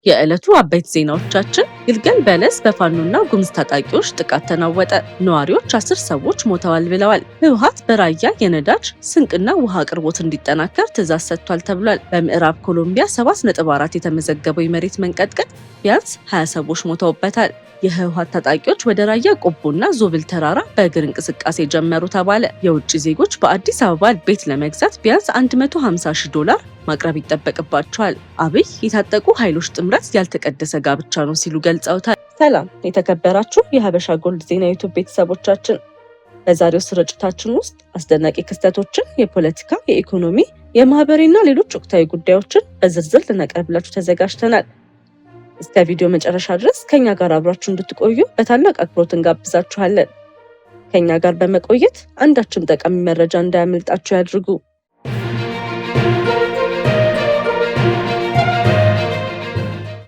የዕለቱ አበይት ዜናዎቻችን ግልገል በለስ በፋኖና ጉምዝ ታጣቂዎች ጥቃት ተናወጠ። ነዋሪዎች 10 ሰዎች ሞተዋል ብለዋል። ህወሓት በራያ የነዳጅ ስንቅና ውሃ አቅርቦት እንዲጠናከር ትዕዛዝ ሰጥቷል ተብሏል። በምዕራብ ኮሎምቢያ 7.4 የተመዘገበው የመሬት መንቀጥቀጥ ቢያንስ 20 ሰዎች ሞተውበታል። የህወሓት ታጣቂዎች ወደ ራያ ቆቦና ዞብል ተራራ በእግር እንቅስቃሴ ጀመሩ ተባለ። የውጭ ዜጎች በአዲስ አበባ ቤት ለመግዛት ቢያንስ $150,000 ማቅረብ ይጠበቅባቸዋል። አብይ የታጠቁ ኃይሎች ጥምረት ያልተቀደሰ ጋብቻ ነው ሲሉ ገልጸውታል። ሰላም የተከበራችሁ የሀበሻ ጎልድ ዜና ዩቲዩብ ቤተሰቦቻችን፣ በዛሬው ስርጭታችን ውስጥ አስደናቂ ክስተቶችን፣ የፖለቲካ፣ የኢኮኖሚ፣ የማህበራዊና ሌሎች ወቅታዊ ጉዳዮችን በዝርዝር ልናቀርብላችሁ ተዘጋጅተናል። እስከ ቪዲዮ መጨረሻ ድረስ ከኛ ጋር አብራችሁ እንድትቆዩ በታላቅ አክብሮት እንጋብዛችኋለን። ከኛ ጋር በመቆየት አንዳችም ጠቃሚ መረጃ እንዳያመልጣችሁ ያድርጉ።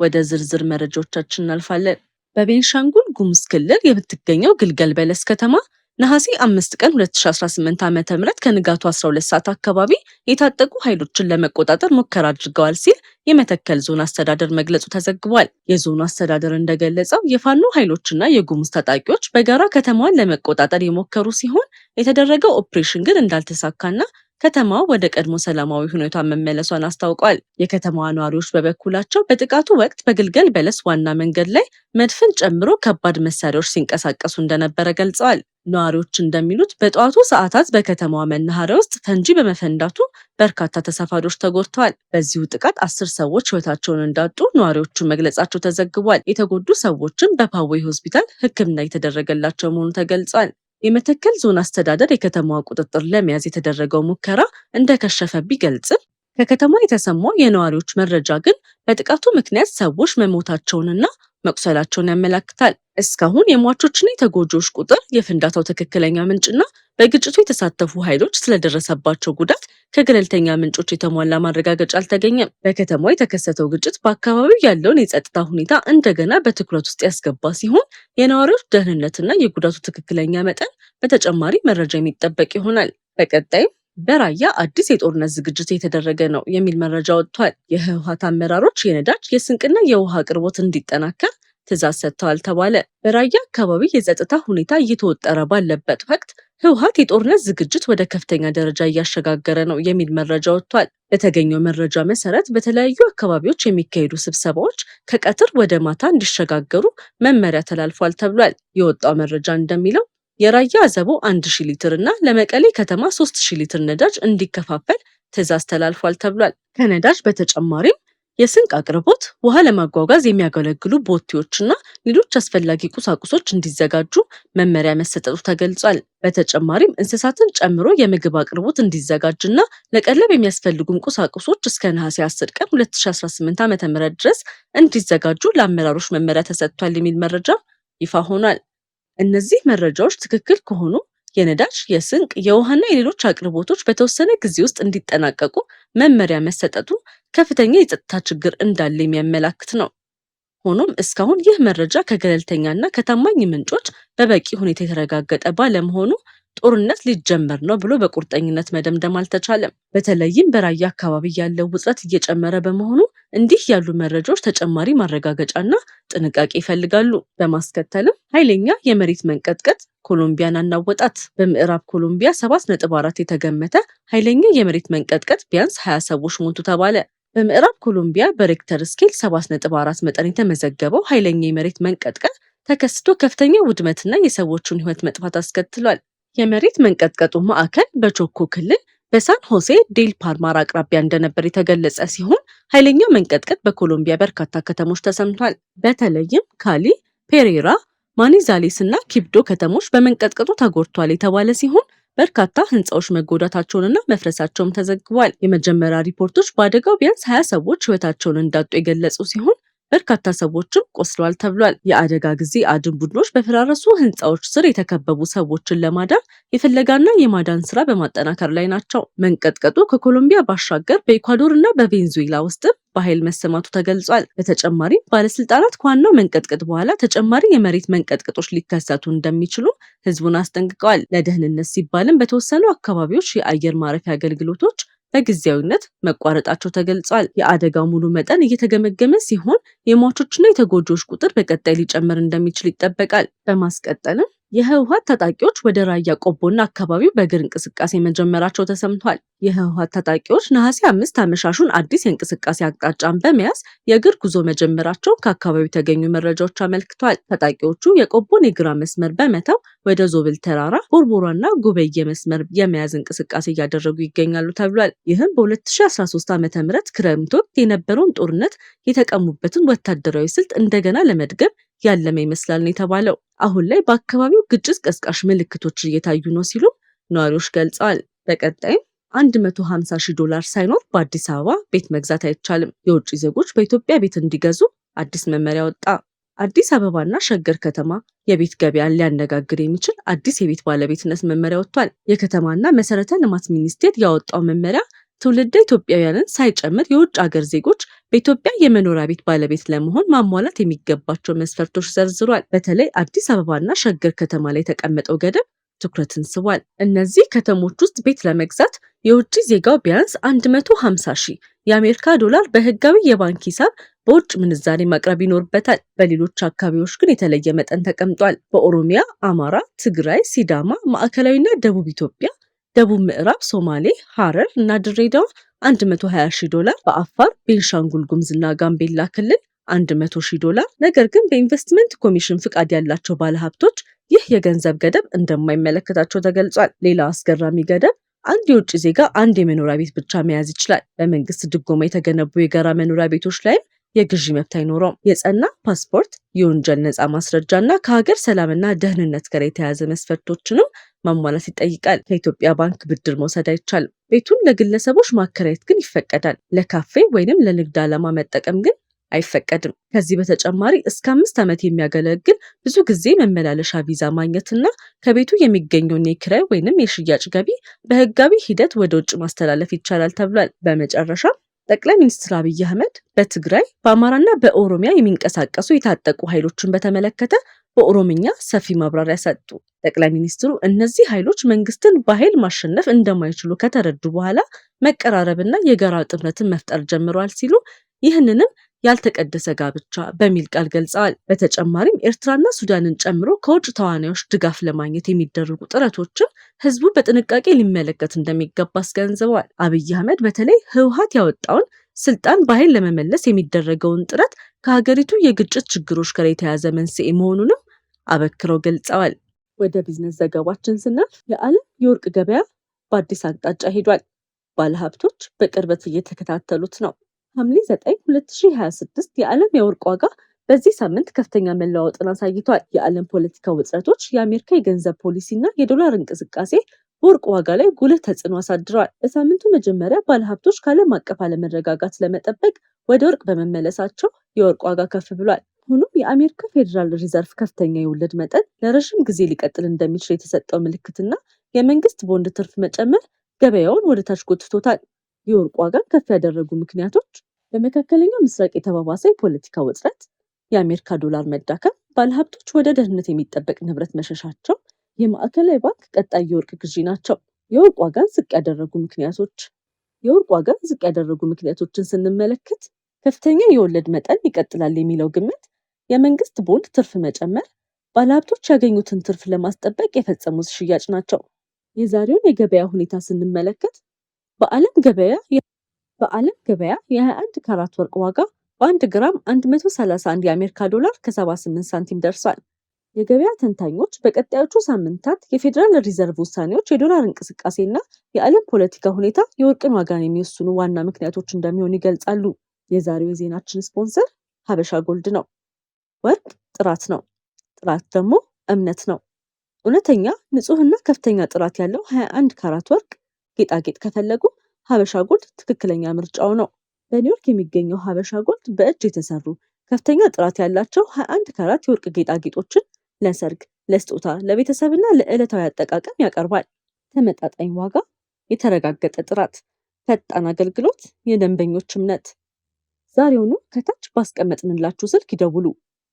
ወደ ዝርዝር መረጃዎቻችን እናልፋለን። በቤንሻንጉል ጉሙዝ ክልል የምትገኘው ግልገል በለስ ከተማ ነሐሴ 5 ቀን 2018 ዓ.ም ከንጋቱ 12 ሰዓት አካባቢ የታጠቁ ኃይሎችን ለመቆጣጠር ሙከራ አድርገዋል ሲል የመተከል ዞን አስተዳደር መግለጹ ተዘግቧል። የዞኑ አስተዳደር እንደገለጸው የፋኖ ኃይሎችና የጉሙዝ ታጣቂዎች በጋራ ከተማዋን ለመቆጣጠር የሞከሩ ሲሆን የተደረገው ኦፕሬሽን ግን እንዳልተሳካና ከተማዋ ወደ ቀድሞ ሰላማዊ ሁኔታ መመለሷን አስታውቋል። የከተማዋ ነዋሪዎች በበኩላቸው በጥቃቱ ወቅት በግልገል በለስ ዋና መንገድ ላይ መድፍን ጨምሮ ከባድ መሳሪያዎች ሲንቀሳቀሱ እንደነበረ ገልጸዋል። ነዋሪዎች እንደሚሉት በጠዋቱ ሰዓታት በከተማዋ መናኸሪያ ውስጥ ፈንጂ በመፈንዳቱ በርካታ ተሳፋሪዎች ተጎድተዋል። በዚሁ ጥቃት 10 ሰዎች ሕይወታቸውን እንዳጡ ነዋሪዎቹ መግለጻቸው ተዘግቧል። የተጎዱ ሰዎችም በፓዌ ሆስፒታል ሕክምና የተደረገላቸው መሆኑ ተገልጿል። የመተከል ዞን አስተዳደር የከተማዋ ቁጥጥር ለመያዝ የተደረገው ሙከራ እንደከሸፈ ቢገልጽም ከከተማ የተሰማው የነዋሪዎች መረጃ ግን በጥቃቱ ምክንያት ሰዎች መሞታቸውንና መቁሰላቸውን ያመለክታል። እስካሁን የሟቾችና የተጎጂዎች ቁጥር፣ የፍንዳታው ትክክለኛ ምንጭና በግጭቱ የተሳተፉ ኃይሎች ስለደረሰባቸው ጉዳት ከገለልተኛ ምንጮች የተሟላ ማረጋገጫ አልተገኘም። በከተማው የተከሰተው ግጭት በአካባቢው ያለውን የጸጥታ ሁኔታ እንደገና በትኩረት ውስጥ ያስገባ ሲሆን የነዋሪዎች ደህንነትና የጉዳቱ ትክክለኛ መጠን በተጨማሪ መረጃ የሚጠበቅ ይሆናል። በቀጣይም በራያ አዲስ የጦርነት ዝግጅት የተደረገ ነው የሚል መረጃ ወጥቷል። የህወሓት አመራሮች የነዳጅ የስንቅና የውሃ አቅርቦት እንዲጠናከር ትዕዛዝ ሰጥተዋል ተባለ። በራያ አካባቢ የጸጥታ ሁኔታ እየተወጠረ ባለበት ወቅት ህወሓት የጦርነት ዝግጅት ወደ ከፍተኛ ደረጃ እያሸጋገረ ነው የሚል መረጃ ወጥቷል። በተገኘው መረጃ መሰረት በተለያዩ አካባቢዎች የሚካሄዱ ስብሰባዎች ከቀትር ወደ ማታ እንዲሸጋገሩ መመሪያ ተላልፏል ተብሏል። የወጣው መረጃ እንደሚለው የራያ አዘቦ 1000 ሊትር እና ለመቀሌ ከተማ 3000 ሊትር ነዳጅ እንዲከፋፈል ትዕዛዝ ተላልፏል ተብሏል። ከነዳጅ በተጨማሪም የስንቅ አቅርቦት፣ ውሃ ለማጓጓዝ የሚያገለግሉ ቦቴዎችና ሌሎች አስፈላጊ ቁሳቁሶች እንዲዘጋጁ መመሪያ መሰጠቱ ተገልጿል። በተጨማሪም እንስሳትን ጨምሮ የምግብ አቅርቦት እንዲዘጋጅና ለቀለብ የሚያስፈልጉም ቁሳቁሶች እስከ ነሐሴ 10 ቀን 2018 ዓ.ም ድረስ እንዲዘጋጁ ለአመራሮች መመሪያ ተሰጥቷል የሚል መረጃ ይፋ ሆኗል። እነዚህ መረጃዎች ትክክል ከሆኑ የነዳጅ፣ የስንቅ፣ የውሃና የሌሎች አቅርቦቶች በተወሰነ ጊዜ ውስጥ እንዲጠናቀቁ መመሪያ መሰጠቱ ከፍተኛ የጸጥታ ችግር እንዳለ የሚያመላክት ነው። ሆኖም እስካሁን ይህ መረጃ ከገለልተኛና ከታማኝ ምንጮች በበቂ ሁኔታ የተረጋገጠ ባለመሆኑ ጦርነት ሊጀመር ነው ብሎ በቁርጠኝነት መደምደም አልተቻለም። በተለይም በራያ አካባቢ ያለው ውጥረት እየጨመረ በመሆኑ እንዲህ ያሉ መረጃዎች ተጨማሪ ማረጋገጫና ጥንቃቄ ይፈልጋሉ። በማስከተልም ኃይለኛ የመሬት መንቀጥቀጥ ኮሎምቢያን አናወጣት። በምዕራብ ኮሎምቢያ 7.4 የተገመተ ኃይለኛ የመሬት መንቀጥቀጥ ቢያንስ 20 ሰዎች ሞቱ ተባለ። በምዕራብ ኮሎምቢያ በሬክተር ስኬል 7.4 መጠን የተመዘገበው ኃይለኛ የመሬት መንቀጥቀጥ ተከስቶ ከፍተኛ ውድመትና የሰዎችን ሕይወት መጥፋት አስከትሏል። የመሬት መንቀጥቀጡ ማዕከል በቾኮ ክልል በሳን ሆሴ ዴል ፓልማር አቅራቢያ እንደነበር የተገለጸ ሲሆን ኃይለኛው መንቀጥቀጥ በኮሎምቢያ በርካታ ከተሞች ተሰምቷል። በተለይም ካሊ፣ ፔሬራ፣ ማኒዛሌስ እና ኪብዶ ከተሞች በመንቀጥቀጡ ተጎድቷል የተባለ ሲሆን በርካታ ህንፃዎች መጎዳታቸውንና መፍረሳቸውም ተዘግቧል። የመጀመሪያ ሪፖርቶች በአደጋው ቢያንስ 20 ሰዎች ህይወታቸውን እንዳጡ የገለጹ ሲሆን በርካታ ሰዎችም ቆስለዋል ተብሏል። የአደጋ ጊዜ አድን ቡድኖች በፈራረሱ ህንፃዎች ስር የተከበቡ ሰዎችን ለማዳን የፍለጋና የማዳን ስራ በማጠናከር ላይ ናቸው። መንቀጥቀጡ ከኮሎምቢያ ባሻገር በኢኳዶር እና በቬንዙዌላ ውስጥም በኃይል መሰማቱ ተገልጿል። በተጨማሪም ባለስልጣናት ከዋናው መንቀጥቀጥ በኋላ ተጨማሪ የመሬት መንቀጥቀጦች ሊከሰቱ እንደሚችሉ ህዝቡን አስጠንቅቀዋል። ለደህንነት ሲባልም በተወሰኑ አካባቢዎች የአየር ማረፊያ አገልግሎቶች በጊዜያዊነት መቋረጣቸው ተገልጿል። የአደጋው ሙሉ መጠን እየተገመገመ ሲሆን የሟቾችና የተጎጂዎች ቁጥር በቀጣይ ሊጨምር እንደሚችል ይጠበቃል። በማስቀጠልም የህወሓት ታጣቂዎች ወደ ራያ ቆቦና አካባቢው በእግር እንቅስቃሴ መጀመራቸው ተሰምቷል። የህወሓት ታጣቂዎች ነሐሴ 5 አመሻሹን አዲስ የእንቅስቃሴ አቅጣጫን በመያዝ የእግር ጉዞ መጀመራቸው ከአካባቢው የተገኙ መረጃዎች አመልክቷል። ታጣቂዎቹ የቆቦን የግራ መስመር በመተው ወደ ዞብል ተራራ፣ ቦርቦራና ጉበየ መስመር የመያዝ እንቅስቃሴ እያደረጉ ይገኛሉ ተብሏል። ይህም በ2013 ዓ.ም ክረምት ወቅት የነበረውን ጦርነት የተቀሙበትን ወታደራዊ ስልት እንደገና ለመድገም ያለመ ይመስላል ነው የተባለው። አሁን ላይ በአካባቢው ግጭት ቀስቃሽ ምልክቶች እየታዩ ነው ሲሉ ነዋሪዎች ገልጸዋል። በቀጣይም $150,000 ሳይኖር በአዲስ አበባ ቤት መግዛት አይቻልም። የውጭ ዜጎች በኢትዮጵያ ቤት እንዲገዙ አዲስ መመሪያ ወጣ። አዲስ አበባና ሸገር ከተማ የቤት ገበያን ሊያነጋግር የሚችል አዲስ የቤት ባለቤትነት መመሪያ ወጥቷል። የከተማና መሰረተ ልማት ሚኒስቴር ያወጣው መመሪያ ትውልደ ኢትዮጵያውያንን ሳይጨምር የውጭ ሀገር ዜጎች በኢትዮጵያ የመኖሪያ ቤት ባለቤት ለመሆን ማሟላት የሚገባቸው መስፈርቶች ዘርዝሯል። በተለይ አዲስ አበባና ሸገር ከተማ ላይ የተቀመጠው ገደብ ትኩረትን ስቧል። እነዚህ ከተሞች ውስጥ ቤት ለመግዛት የውጭ ዜጋው ቢያንስ 150,000 የአሜሪካ ዶላር በህጋዊ የባንክ ሂሳብ በውጭ ምንዛሬ ማቅረብ ይኖርበታል። በሌሎች አካባቢዎች ግን የተለየ መጠን ተቀምጧል። በኦሮሚያ፣ አማራ፣ ትግራይ፣ ሲዳማ፣ ማዕከላዊና ደቡብ ኢትዮጵያ፣ ደቡብ ምዕራብ ሶማሌ፣ ሐረር እና ድሬዳዋ $120,000፣ በአፋር፣ ቤንሻንጉል ጉሙዝና ጋምቤላ ክልል $100,000። ነገር ግን በኢንቨስትመንት ኮሚሽን ፍቃድ ያላቸው ባለሀብቶች ይህ የገንዘብ ገደብ እንደማይመለከታቸው ተገልጿል። ሌላ አስገራሚ ገደብ አንድ የውጭ ዜጋ አንድ የመኖሪያ ቤት ብቻ መያዝ ይችላል። በመንግስት ድጎማ የተገነቡ የጋራ መኖሪያ ቤቶች ላይም የግዢ መብት አይኖረውም። የጸና ፓስፖርት፣ የወንጀል ነፃ ማስረጃ እና ከሀገር ሰላምና ደህንነት ጋር የተያያዘ መስፈርቶችንም ማሟላት ይጠይቃል። ከኢትዮጵያ ባንክ ብድር መውሰድ አይቻልም። ቤቱን ለግለሰቦች ማከራየት ግን ይፈቀዳል። ለካፌ ወይንም ለንግድ ዓላማ መጠቀም ግን አይፈቀድም። ከዚህ በተጨማሪ እስከ 5 ዓመት የሚያገለግል ብዙ ጊዜ መመላለሻ ቪዛ ማግኘትና ከቤቱ የሚገኘውን የኪራይ ወይንም የሽያጭ ገቢ በህጋዊ ሂደት ወደ ውጭ ማስተላለፍ ይቻላል ተብሏል። በመጨረሻ ጠቅላይ ሚኒስትር አብይ አህመድ በትግራይ በአማራና በኦሮሚያ የሚንቀሳቀሱ የታጠቁ ኃይሎችን በተመለከተ በኦሮምኛ ሰፊ ማብራሪያ ሰጡ። ጠቅላይ ሚኒስትሩ እነዚህ ኃይሎች መንግስትን በኃይል ማሸነፍ እንደማይችሉ ከተረዱ በኋላ መቀራረብና የጋራ ጥምረትን መፍጠር ጀምረዋል ሲሉ ይህንንም ያልተቀደሰ ጋብቻ በሚል ቃል ገልጸዋል። በተጨማሪም ኤርትራና ሱዳንን ጨምሮ ከውጭ ተዋናዮች ድጋፍ ለማግኘት የሚደረጉ ጥረቶችን ህዝቡ በጥንቃቄ ሊመለከት እንደሚገባ አስገንዝበዋል። አብይ አህመድ በተለይ ህወሓት ያወጣውን ስልጣን በኃይል ለመመለስ የሚደረገውን ጥረት ከሀገሪቱ የግጭት ችግሮች ጋር የተያያዘ መንስኤ መሆኑንም አበክረው ገልጸዋል። ወደ ቢዝነስ ዘገባችን ስናልፍ የዓለም የወርቅ ገበያ በአዲስ አቅጣጫ ሄዷል። ባለሀብቶች በቅርበት እየተከታተሉት ነው። ሐምሌ 9 2026 የዓለም የወርቅ ዋጋ በዚህ ሳምንት ከፍተኛ መለዋወጥን አሳይቷል። የዓለም ፖለቲካ ውጥረቶች፣ የአሜሪካ የገንዘብ ፖሊሲና የዶላር እንቅስቃሴ በወርቅ ዋጋ ላይ ጉልህ ተጽዕኖ አሳድረዋል። በሳምንቱ መጀመሪያ ባለሀብቶች ከዓለም አቀፍ አለመረጋጋት ለመጠበቅ ወደ ወርቅ በመመለሳቸው የወርቅ ዋጋ ከፍ ብሏል። ሆኖም የአሜሪካ ፌዴራል ሪዘርቭ ከፍተኛ የወለድ መጠን ለረዥም ጊዜ ሊቀጥል እንደሚችል የተሰጠው ምልክትና የመንግስት ቦንድ ትርፍ መጨመር ገበያውን ወደ ታች ጎትቶታል። የወርቅ ዋጋን ከፍ ያደረጉ ምክንያቶች በመካከለኛው ምስራቅ የተባባሰ የፖለቲካ ውጥረት፣ የአሜሪካ ዶላር መዳከም፣ ባለሀብቶች ወደ ደህንነት የሚጠበቅ ንብረት መሸሻቸው፣ የማዕከላዊ ባንክ ቀጣይ የወርቅ ግዢ ናቸው። የወርቅ ዋጋን ዝቅ ያደረጉ ምክንያቶችን ስንመለከት ከፍተኛ የወለድ መጠን ይቀጥላል የሚለው ግምት፣ የመንግስት ቦንድ ትርፍ መጨመር፣ ባለሀብቶች ያገኙትን ትርፍ ለማስጠበቅ የፈጸሙት ሽያጭ ናቸው። የዛሬውን የገበያ ሁኔታ ስንመለከት በዓለም ገበያ የ21 ካራት ወርቅ ዋጋ በ1 ግራም 131 የአሜሪካ ዶላር ከ78 ሳንቲም ደርሷል። የገበያ ተንታኞች በቀጣዮቹ ሳምንታት የፌዴራል ሪዘርቭ ውሳኔዎች፣ የዶላር እንቅስቃሴና የዓለም ፖለቲካ ሁኔታ የወርቅን ዋጋን የሚወስኑ ዋና ምክንያቶች እንደሚሆኑ ይገልጻሉ። የዛሬው የዜናችን ስፖንሰር ሀበሻ ጎልድ ነው። ወርቅ ጥራት ነው፣ ጥራት ደግሞ እምነት ነው። እውነተኛ ንጹህና ከፍተኛ ጥራት ያለው 21 ካራት ወርቅ ጌጣጌጥ ከፈለጉ ሀበሻ ጎልድ ትክክለኛ ምርጫው ነው። በኒውዮርክ የሚገኘው ሀበሻ ጎልድ በእጅ የተሰሩ ከፍተኛ ጥራት ያላቸው 21 ካራት የወርቅ ጌጣጌጦችን ለሰርግ፣ ለስጦታ፣ ለቤተሰብና ለዕለታዊ አጠቃቀም ያቀርባል። ተመጣጣኝ ዋጋ፣ የተረጋገጠ ጥራት፣ ፈጣን አገልግሎት፣ የደንበኞች እምነት። ዛሬውኑ ከታች ባስቀመጥንላችሁ ስልክ ይደውሉ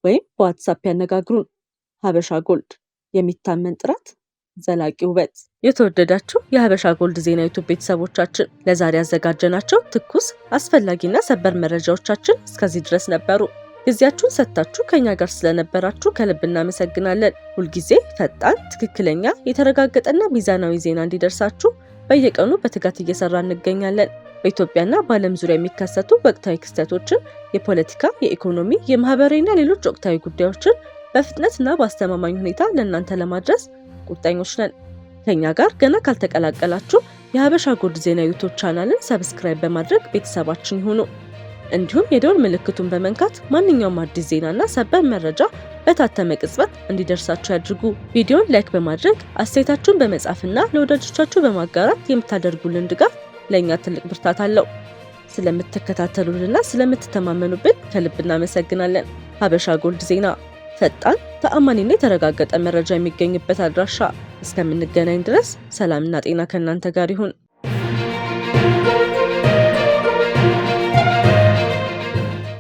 ወይም በዋትሳፕ ያነጋግሩን። ሀበሻ ጎልድ፣ የሚታመን ጥራት፣ ዘላቂ ውበት። የተወደዳችሁ የሀበሻ ጎልድ ዜና ዩቲዩብ ቤተሰቦቻችን ለዛሬ ያዘጋጀናቸው ትኩስ አስፈላጊና ሰበር መረጃዎቻችን እስከዚህ ድረስ ነበሩ። ጊዜያችሁን ሰጥታችሁ ከኛ ጋር ስለነበራችሁ ከልብ እናመሰግናለን። ሁልጊዜ ፈጣን፣ ትክክለኛ፣ የተረጋገጠና ሚዛናዊ ዜና እንዲደርሳችሁ በየቀኑ በትጋት እየሰራ እንገኛለን። በኢትዮጵያና በዓለም ዙሪያ የሚከሰቱ ወቅታዊ ክስተቶችን፣ የፖለቲካ፣ የኢኮኖሚ፣ የማህበራዊና ሌሎች ወቅታዊ ጉዳዮችን በፍጥነትና በአስተማማኝ ሁኔታ ለእናንተ ለማድረስ ቁርጠኞች ነን። ከኛ ጋር ገና ካልተቀላቀላችሁ የሀበሻ ጎልድ ዜና ዩቲዩብ ቻናልን ሰብስክራይብ በማድረግ ቤተሰባችን ይሁኑ። እንዲሁም የደወል ምልክቱን በመንካት ማንኛውም አዲስ ዜናና ሰበር መረጃ በታተመ ቅጽበት እንዲደርሳችሁ ያድርጉ። ቪዲዮን ላይክ በማድረግ አስተያየታችሁን በመጻፍና ለወዳጆቻችሁ በማጋራት የምታደርጉልን ድጋፍ ለእኛ ትልቅ ብርታት አለው። ስለምትከታተሉንና ስለምትተማመኑብን ከልብ እናመሰግናለን። ሀበሻ ጎልድ ዜና፣ ፈጣን፣ ተአማኒና የተረጋገጠ መረጃ የሚገኝበት አድራሻ። እስከምንገናኝ ድረስ ሰላምና ጤና ከእናንተ ጋር ይሁን።